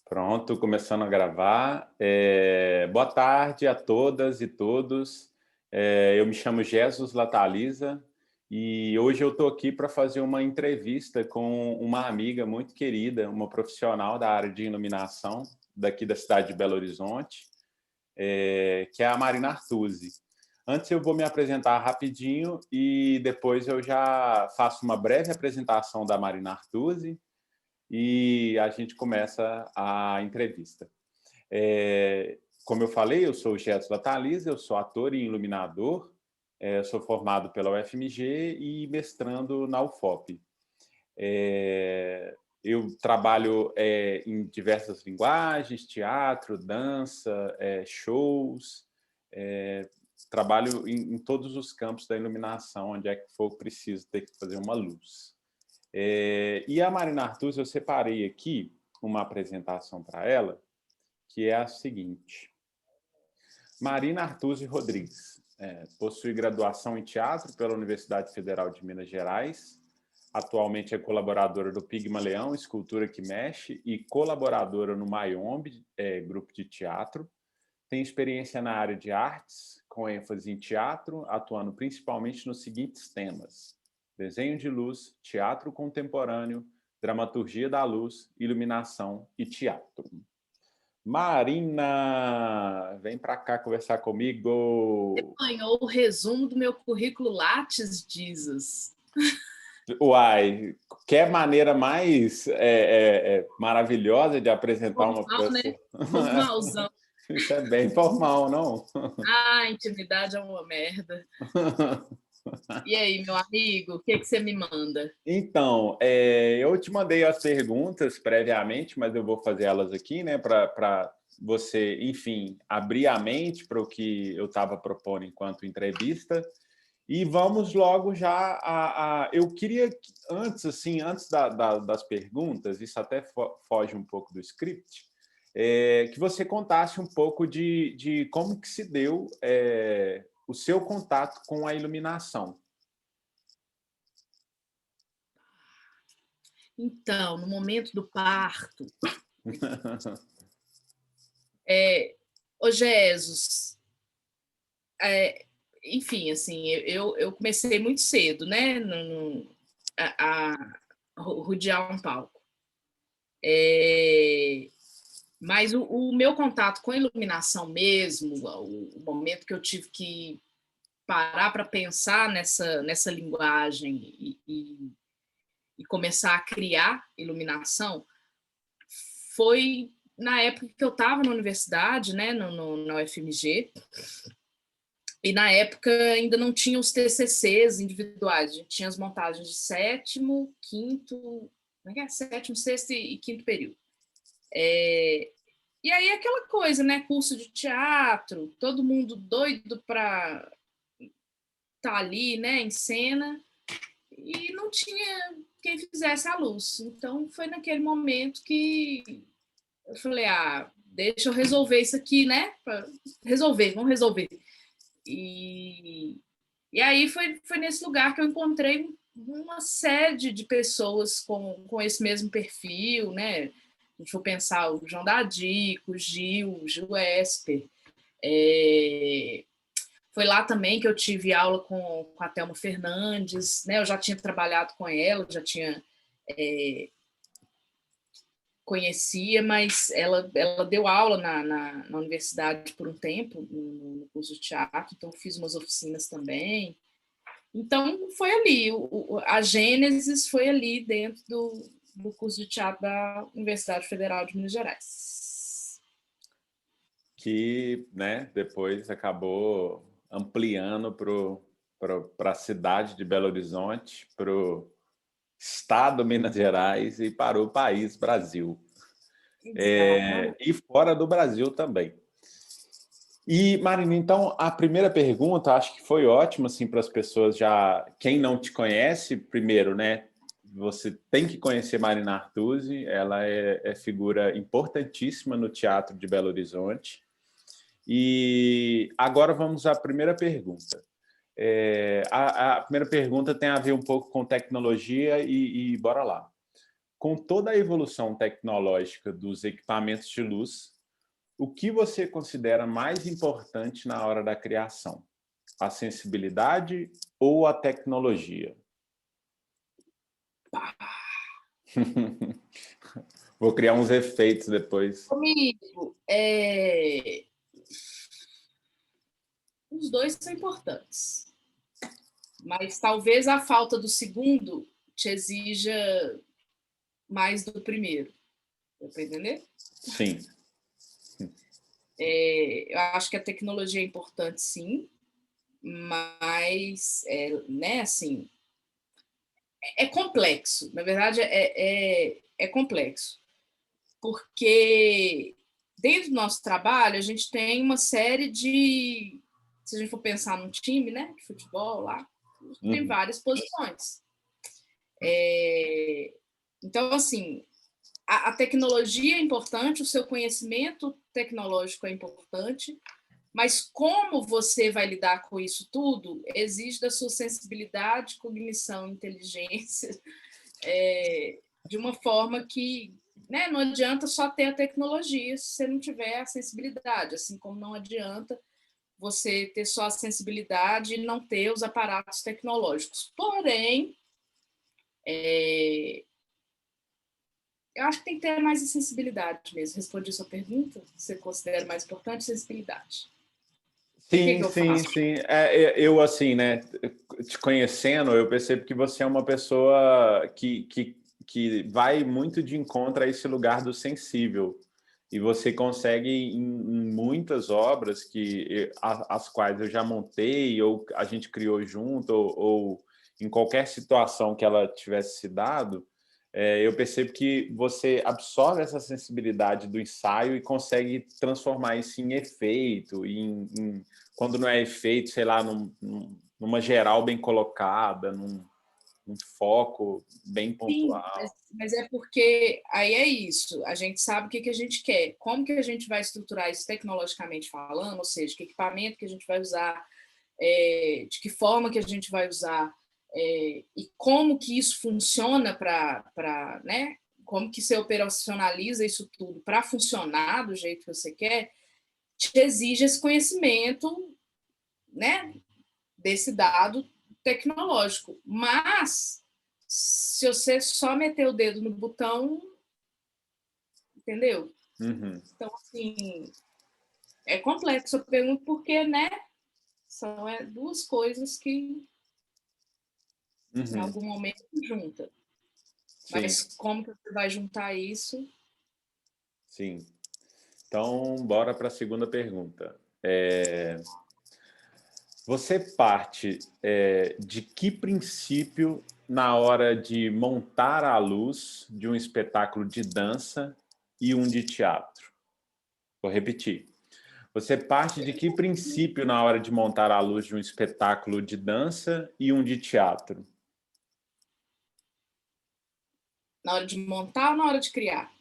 Pronto, começando a gravar. Boa tarde a todas e todos. Eu me chamo Jesus Lataliza e hoje eu estou aqui para fazer uma entrevista com uma amiga muito querida, uma profissional da área de iluminação daqui da cidade de Belo Horizonte, que é a Marina Artusi. Antes eu vou me apresentar rapidinho e depois eu já faço uma breve apresentação da Marina Artusi e a gente começa a entrevista. Como eu falei, eu sou o Gerson Lataliza, eu sou ator e iluminador, sou formado pela UFMG e mestrando na UFOP. Eu trabalho em diversas linguagens, teatro, dança, shows, trabalho em todos os campos da iluminação, onde é que for preciso ter que fazer uma luz. E a Marina Artusi, eu separei aqui uma apresentação para ela, que é a seguinte. Marina Artusi Rodrigues possui graduação em teatro pela Universidade Federal de Minas Gerais, atualmente é colaboradora do Pigmaleão, Escultura que Mexe, e colaboradora no Mayombe, grupo de teatro. Tem experiência na área de artes, com ênfase em teatro, atuando principalmente nos seguintes temas: desenho de luz, teatro contemporâneo, dramaturgia da luz, iluminação e teatro. Marina, vem para cá conversar comigo. Você ganhou o resumo do meu currículo Lattes, Jesus. Uai, quer maneira mais maravilhosa de apresentar Formal, uma pessoa? né? Formalzão. Isso é bem formal, não? Ah, intimidade é uma merda. E aí, meu amigo, o que você me manda? Então, eu te mandei as perguntas previamente, mas eu vou fazer elas aqui, né, para você, enfim, abrir a mente para o que eu estava propondo enquanto entrevista. E vamos logo já eu queria, antes das perguntas, isso até foge um pouco do script, que você contasse um pouco de como que se deu o seu contato com a iluminação. Então, no momento do parto, ô Jesus, enfim, assim, eu comecei muito cedo, né, a rodear um palco. Mas o meu contato com a iluminação mesmo, o momento que eu tive que parar para pensar nessa linguagem e começar a criar iluminação, foi na época que eu estava na universidade, né, na UFMG, e na época ainda não tinha os TCCs individuais, a gente tinha as montagens de sétimo, sexto e quinto período. E aí aquela coisa, né, curso de teatro, todo mundo doido para estar ali, né, em cena, e não tinha quem fizesse a luz. Então foi naquele momento que eu falei, deixa eu resolver isso aqui, né? Vamos resolver. E aí foi nesse lugar que eu encontrei uma série de pessoas com esse mesmo perfil, né? A gente for pensar o João Dadico, o Gil Esper. Foi lá também que eu tive aula com a Thelma Fernandes, né? Eu já tinha trabalhado com ela, já tinha conhecia, mas ela deu aula na universidade por um tempo, no curso de teatro, então fiz umas oficinas também. Então, foi ali, a gênesis foi ali dentro do curso de teatro da Universidade Federal de Minas Gerais. Que, né, depois acabou ampliando para a cidade de Belo Horizonte, para o estado de Minas Gerais e para o país Brasil. E fora do Brasil também. E, Marina, então, a primeira pergunta, acho que foi ótima, assim, para as pessoas já... Quem não te conhece, primeiro, né, você tem que conhecer Marina Artusi, ela é figura importantíssima no teatro de Belo Horizonte. E agora vamos à primeira pergunta. A primeira pergunta tem a ver um pouco com tecnologia e bora lá. com toda a evolução tecnológica dos equipamentos de luz, o que você considera mais importante na hora da criação? A sensibilidade ou a tecnologia? Vou criar uns efeitos depois. Comigo, os dois são importantes, mas talvez a falta do segundo te exija mais do primeiro. Deu para entender? Sim. Eu acho que a tecnologia é importante, sim, mas, né, assim, é complexo. Na verdade, é complexo, porque dentro do nosso trabalho a gente tem uma série de, se a gente for pensar num time, né, de futebol lá, tem várias posições. Então, assim, a tecnologia é importante, o seu conhecimento tecnológico é importante, mas como você vai lidar com isso tudo exige da sua sensibilidade, cognição, inteligência, de uma forma que, né, não adianta só ter a tecnologia se você não tiver a sensibilidade, assim como não adianta você ter só a sensibilidade e não ter os aparatos tecnológicos. Porém, eu acho que tem que ter mais sensibilidade mesmo. Respondi a sua pergunta? Você considera mais importante sensibilidade? Sim, sim, sim. Eu, assim, né, te conhecendo, eu percebo que você é uma pessoa que vai muito de encontro a esse lugar do sensível. E você consegue, em muitas obras as quais eu já montei, ou a gente criou junto, ou em qualquer situação que ela tivesse se dado, eu percebo que você absorve essa sensibilidade do ensaio e consegue transformar isso em efeito, quando não é efeito, sei lá, numa geral bem colocada, num foco bem pontual. Sim, mas é porque aí é isso, a gente sabe o que a gente quer, como que a gente vai estruturar isso tecnologicamente falando, ou seja, que equipamento que a gente vai usar, de que forma que a gente vai usar, e como que isso funciona para, né, como que você operacionaliza isso tudo para funcionar do jeito que você quer, te exige esse conhecimento, né, desse dado tecnológico. Mas se você só meter o dedo no botão, entendeu? Então, assim, é complexo. Eu pergunto porque, né? São duas coisas que em algum momento juntam. Sim. Mas como que você vai juntar isso? Sim. Então, bora para a segunda pergunta. Você parte de que princípio na hora de montar a luz de um espetáculo de dança e um de teatro? Vou repetir. Você parte de que princípio na hora de montar a luz de um espetáculo de dança e um de teatro? Na hora de montar ou na hora de criar?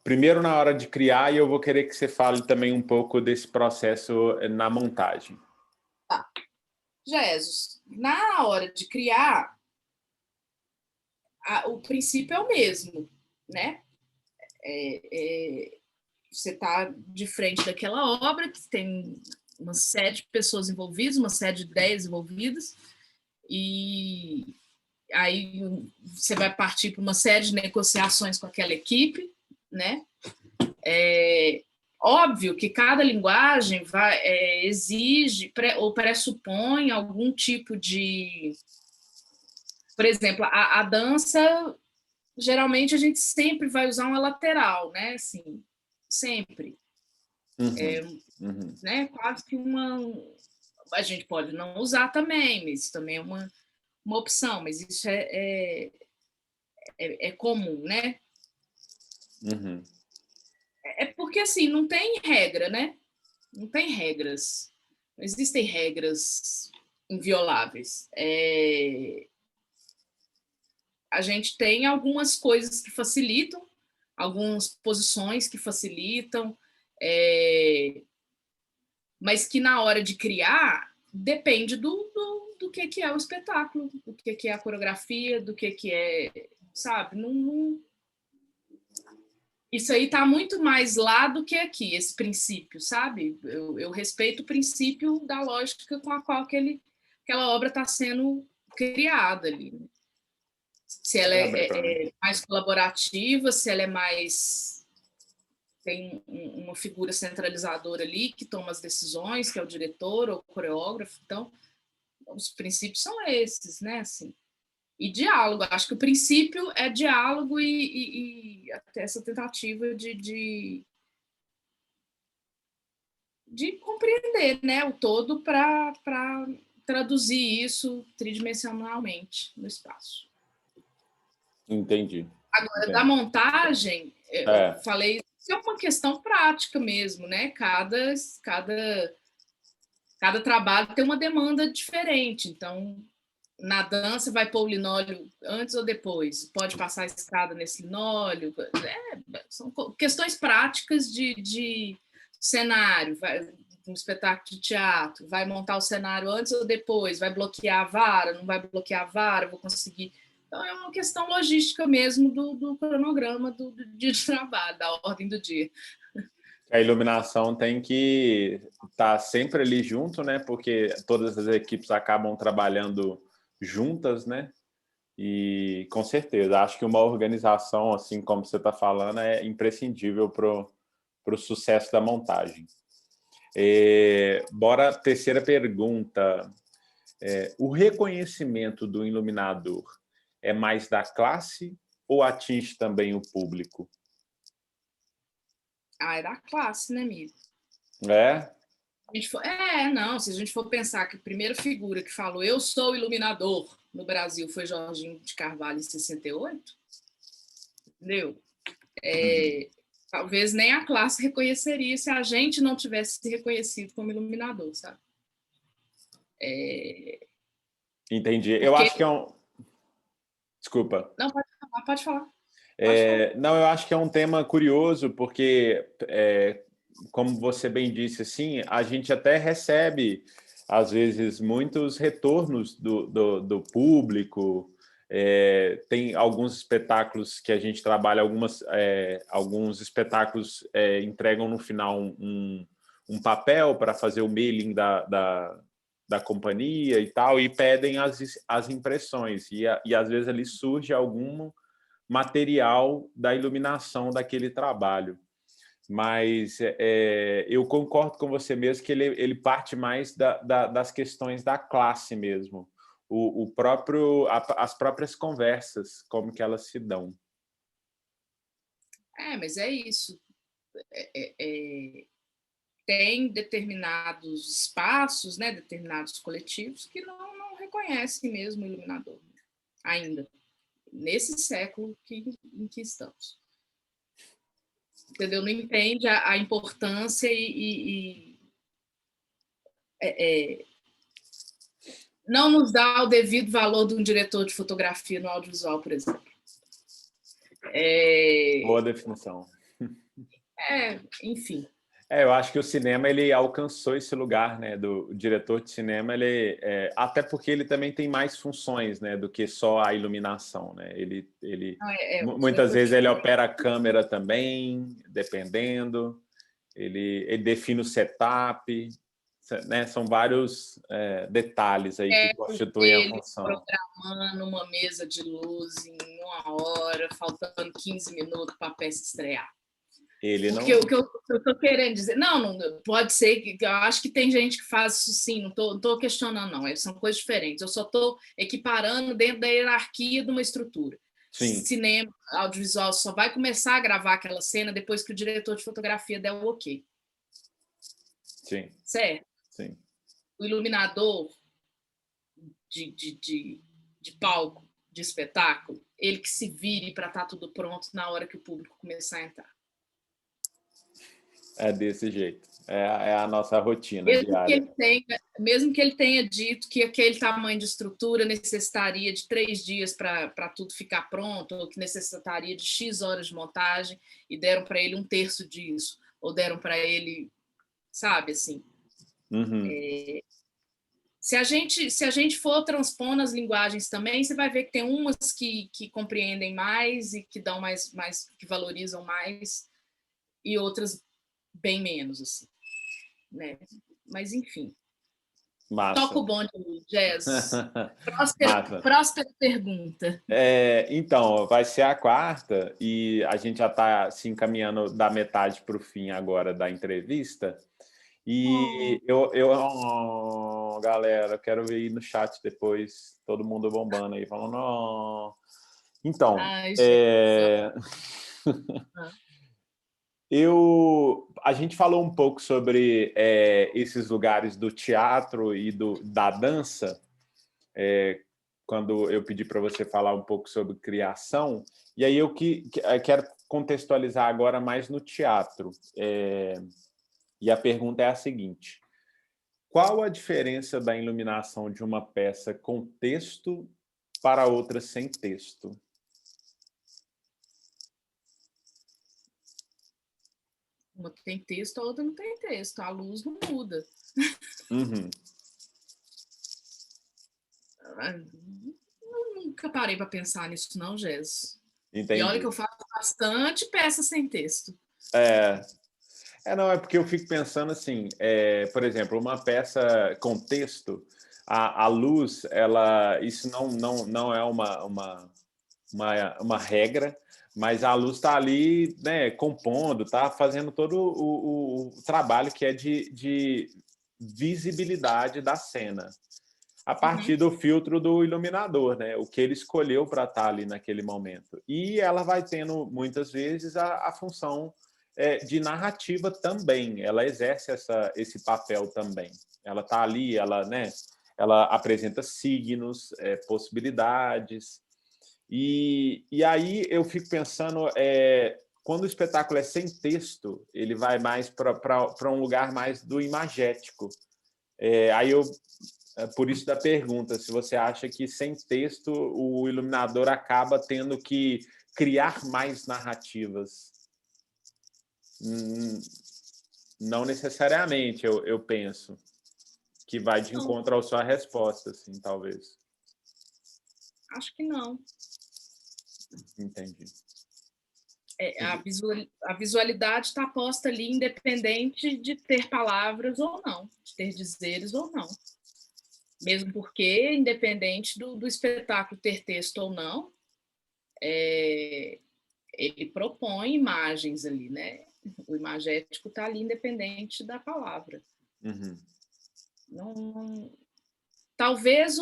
Primeiro na hora de criar, e eu vou querer que você fale também um pouco desse processo na montagem. Tá. Jesus, na hora de criar, o princípio é o mesmo, né? Você está de frente daquela obra que tem uma série de pessoas envolvidas, uma série de ideias envolvidas, e aí você vai partir para uma série de negociações com aquela equipe, né? Óbvio que cada linguagem exige ou pressupõe algum tipo de... Por exemplo, a dança, geralmente a gente sempre vai usar uma lateral, né? Assim, sempre. Né? Quase que uma... A gente pode não usar também, mas isso também é uma opção, mas isso é comum, né? É porque, assim, não tem regra, né? Não tem regras. Não existem regras invioláveis. A gente tem algumas coisas que facilitam, algumas posições que facilitam, mas que na hora de criar depende do que é o espetáculo, do que é a coreografia, do que é, sabe? Isso aí está muito mais lá do que aqui, esse princípio, sabe? Eu respeito o princípio da lógica com a qual aquela obra está sendo criada ali. Se ela é mais colaborativa, se ela é mais... Tem uma figura centralizadora ali que toma as decisões, que é o diretor ou o coreógrafo. Então, os princípios são esses, né? Assim, e diálogo. Acho que o princípio é diálogo e até essa tentativa de compreender, né, o todo para traduzir isso tridimensionalmente no espaço. Entendi. Agora, da montagem, eu falei, isso é uma questão prática mesmo, né? Cada trabalho tem uma demanda diferente. Então, na dança, vai pôr o linóleo antes ou depois? Pode passar a escada nesse linóleo? São questões práticas de cenário. Um espetáculo de teatro, vai montar o cenário antes ou depois? Vai bloquear a vara? Não vai bloquear a vara? Vou conseguir... Então, é uma questão logística mesmo do cronograma do dia de trabalho, da ordem do dia. A iluminação tem que estar sempre ali junto, né? Porque todas as equipes acabam trabalhando juntas, né? E com certeza, acho que uma organização, assim como você está falando, é imprescindível para o sucesso da montagem. Bora, terceira pergunta. O reconhecimento do iluminador é mais da classe ou atinge também o público? É da classe, né, amigo? Não, se a gente for pensar que a primeira figura que falou eu sou iluminador no Brasil foi Jorginho de Carvalho em 68, entendeu? Talvez nem a classe reconheceria se a gente não tivesse se reconhecido como iluminador, sabe? Entendi. Eu acho que é um... Desculpa. Não, pode falar. Não, eu acho que é um tema curioso, porque, como você bem disse, assim, a gente até recebe, às vezes, muitos retornos do público. Tem alguns espetáculos que a gente trabalha, alguns espetáculos entregam no final um papel para fazer o mailing da companhia e tal, e pedem as impressões. E às vezes ali surge algum material da iluminação daquele trabalho. Mas eu concordo com você mesmo que ele parte mais das questões da classe mesmo. As próprias conversas, como que elas se dão. Mas é isso. Tem determinados espaços, né, determinados coletivos que não reconhecem mesmo o iluminador, ainda, nesse século em que estamos. Entendeu? Não entende a importância não nos dá o devido valor de um diretor de fotografia no audiovisual, por exemplo. Boa definição. Enfim. Eu acho que o cinema ele alcançou esse lugar, né, do diretor de cinema, até porque ele também tem mais funções, né, do que só a iluminação, né? Muitas vezes ele opera a câmera também, dependendo. Ele define o setup, né? São vários detalhes aí que constituem a função. Programando uma mesa de luz em 1 hora, faltando 15 minutos para a peça estrear. Porque o que eu estou querendo dizer... Não, pode ser que... Eu acho que tem gente que faz isso sim, não estou questionando, não. São coisas diferentes. Eu só estou equiparando dentro da hierarquia de uma estrutura. Sim. Cinema, audiovisual, só vai começar a gravar aquela cena depois que o diretor de fotografia der o ok. Sim. Certo? Sim. O iluminador de palco, de espetáculo, ele que se vire para estar tudo pronto na hora que o público começar a entrar. É desse jeito. É a nossa rotina diária. Mesmo que ele tenha dito que aquele tamanho de estrutura necessitaria de 3 dias para tudo ficar pronto, ou que necessitaria de X horas de montagem, e deram para ele 1/3 disso, ou deram para ele, sabe, assim. Uhum. Se a gente for transpondo as linguagens também, você vai ver que tem umas que compreendem mais e que dão mais, que valorizam mais, e outras bem menos, assim, né? Mas, enfim. Massa. Toca o bonde, Jazz. Massa. Próspera pergunta. Então, vai ser a quarta e a gente já está se encaminhando da metade para o fim agora da entrevista. E galera, quero ver aí no chat depois, todo mundo bombando aí, falando, oh. Então, Ai, a gente falou um pouco sobre esses lugares do teatro e da dança, quando eu pedi para você falar um pouco sobre criação, e aí eu quero contextualizar agora mais no teatro. E a pergunta é a seguinte: qual a diferença da iluminação de uma peça com texto para outra sem texto? Uma tem texto, a outra não tem texto. A luz não muda. Uhum. Eu nunca parei para pensar nisso, não, Jess. Entendi. E olha que eu faço bastante peça sem texto. Não, é porque eu fico pensando assim, por exemplo, uma peça com texto, a luz, isso não é uma regra, mas a luz está ali, né, compondo, está fazendo todo o trabalho que é de visibilidade da cena, a partir do filtro do iluminador, né, o que ele escolheu para estar ali naquele momento. E ela vai tendo, muitas vezes, a função de narrativa também, ela exerce esse papel também. Ela está ali, ela apresenta signos, possibilidades. E aí eu fico pensando, quando o espetáculo é sem texto, ele vai mais para um lugar mais do imagético. Por isso da pergunta, se você acha que sem texto o iluminador acaba tendo que criar mais narrativas. Não necessariamente, eu penso, que vai de encontro à sua resposta, assim, talvez. Acho que não. Entendi. A visualidade está posta ali independente de ter palavras ou não, de ter dizeres ou não. Mesmo porque, independente do espetáculo ter texto ou não, ele propõe imagens ali, né? O imagético está ali independente da palavra. Uhum. Talvez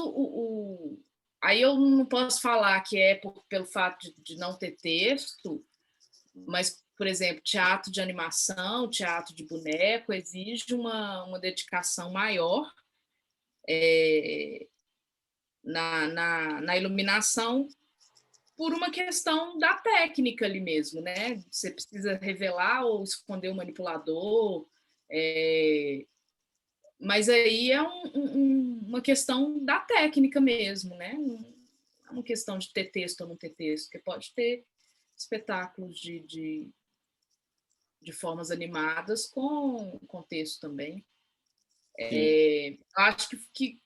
aí eu não posso falar que é pelo fato de não ter texto, mas, por exemplo, teatro de animação, teatro de boneco, exige uma dedicação maior na iluminação por uma questão da técnica ali mesmo, né? Você precisa revelar ou esconder o manipulador, mas aí é uma questão da técnica mesmo, né? Não é uma questão de ter texto ou não ter texto, porque pode ter espetáculos de formas animadas com texto também. Acho que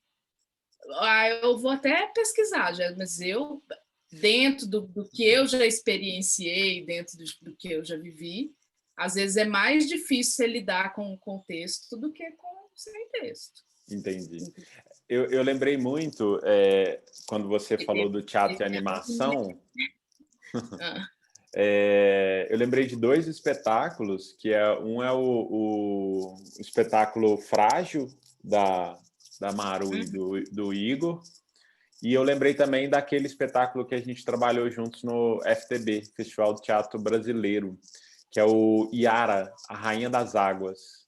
eu vou até pesquisar, mas eu, dentro do que eu já experienciei, dentro do que eu já vivi, às vezes é mais difícil você lidar com o texto do que sem texto. Entendi. Eu lembrei muito, quando você falou do teatro e animação, eu lembrei de dois espetáculos, um é o espetáculo Frágil, da Maru e do Igor, e eu lembrei também daquele espetáculo que a gente trabalhou juntos no FTB, Festival de Teatro Brasileiro, que é o Yara, a Rainha das Águas.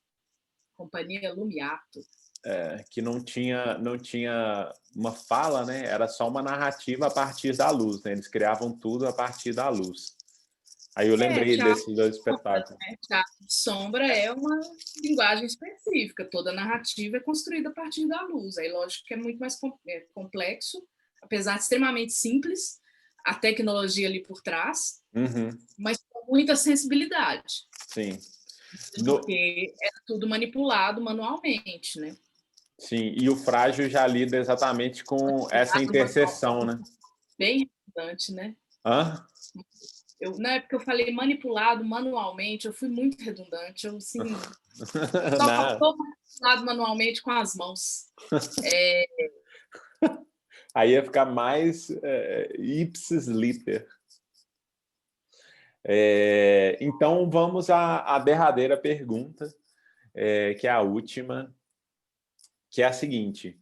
Companhia Lumiato. Que não tinha uma fala, né? Era só uma narrativa a partir da luz, né? Eles criavam tudo a partir da luz. Aí eu lembrei desses dois espetáculos. Teatro de sombra é uma linguagem específica, toda narrativa é construída a partir da luz. Aí, lógico que é muito mais complexo, apesar de extremamente simples, a tecnologia ali por trás, mas com muita sensibilidade. Sim. Porque é tudo manipulado manualmente, né? Sim, e o frágil já lida exatamente com essa interseção, né? Bem redundante, né? Hã? Não é porque eu falei manipulado manualmente, eu fui muito redundante. Eu, assim, só Não. faltou manipulado manualmente com as mãos. Aí ia ficar mais ipsis liter. Então, vamos à derradeira pergunta, que é a última, que é a seguinte: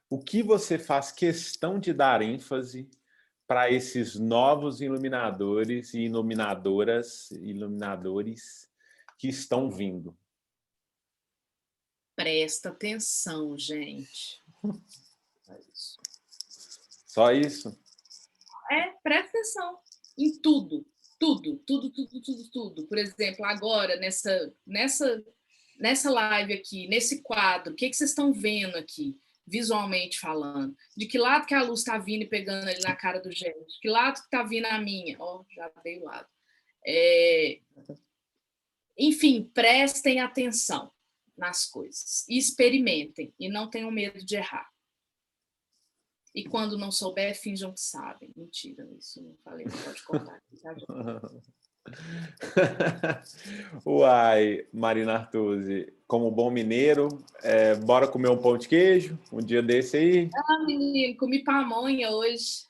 o que você faz questão de dar ênfase para esses novos iluminadores e iluminadores que estão vindo? Presta atenção, gente. É isso. Só isso? Presta atenção em tudo. Tudo, tudo, tudo, tudo, tudo. Por exemplo, agora, nessa live aqui, nesse quadro, o que vocês estão vendo aqui, visualmente falando? De que lado que a luz está vindo e pegando ali na cara do gente? De que lado que está vindo a minha? Já dei o lado. Enfim, prestem atenção nas coisas. E experimentem. E não tenham medo de errar. E quando não souber, finjam que sabem. Mentira, isso não falei, não pode cortar aqui, tá, gente? Uai, Marina Artusi, como bom mineiro, bora comer um pão de queijo um dia desse aí? Menino, comi pamonha hoje.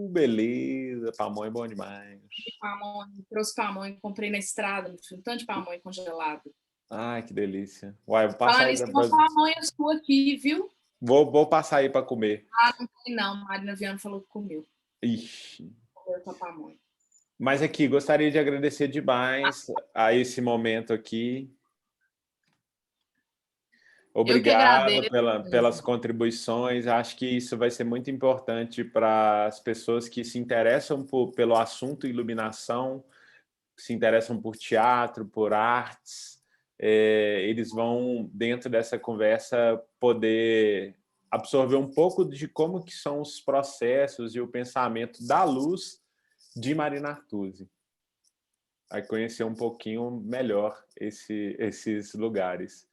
Beleza, pamonha é bom demais. Trouxe pamonha, comprei na estrada, um tanto de pamonha congelado. Ai, que delícia. Uai, vou passar Falando aí isso, uma pamonha sua aqui, viu? Vou passar aí para comer. Não tem não, Marina Viana falou que comeu. Ixi. Comeu essa pamonha. Mas aqui, gostaria de agradecer demais a esse momento aqui. Obrigado pelas contribuições. Acho que isso vai ser muito importante para as pessoas que se interessam pelo assunto iluminação, se interessam por teatro, por artes. Eles vão, dentro dessa conversa, poder absorver um pouco de como que são os processos e o pensamento da luz de Marina Artusi. Vai conhecer um pouquinho melhor esses lugares.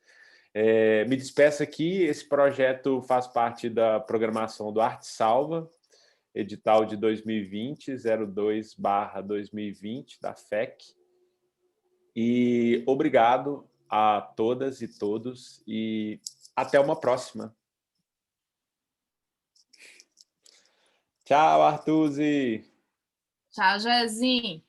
Me despeço aqui. Esse projeto faz parte da programação do Arte Salva, edital de 2020, 02/2020, da FEC. E obrigado a todas e todos e até uma próxima. Tchau, Artusi! Tchau, Jezinho!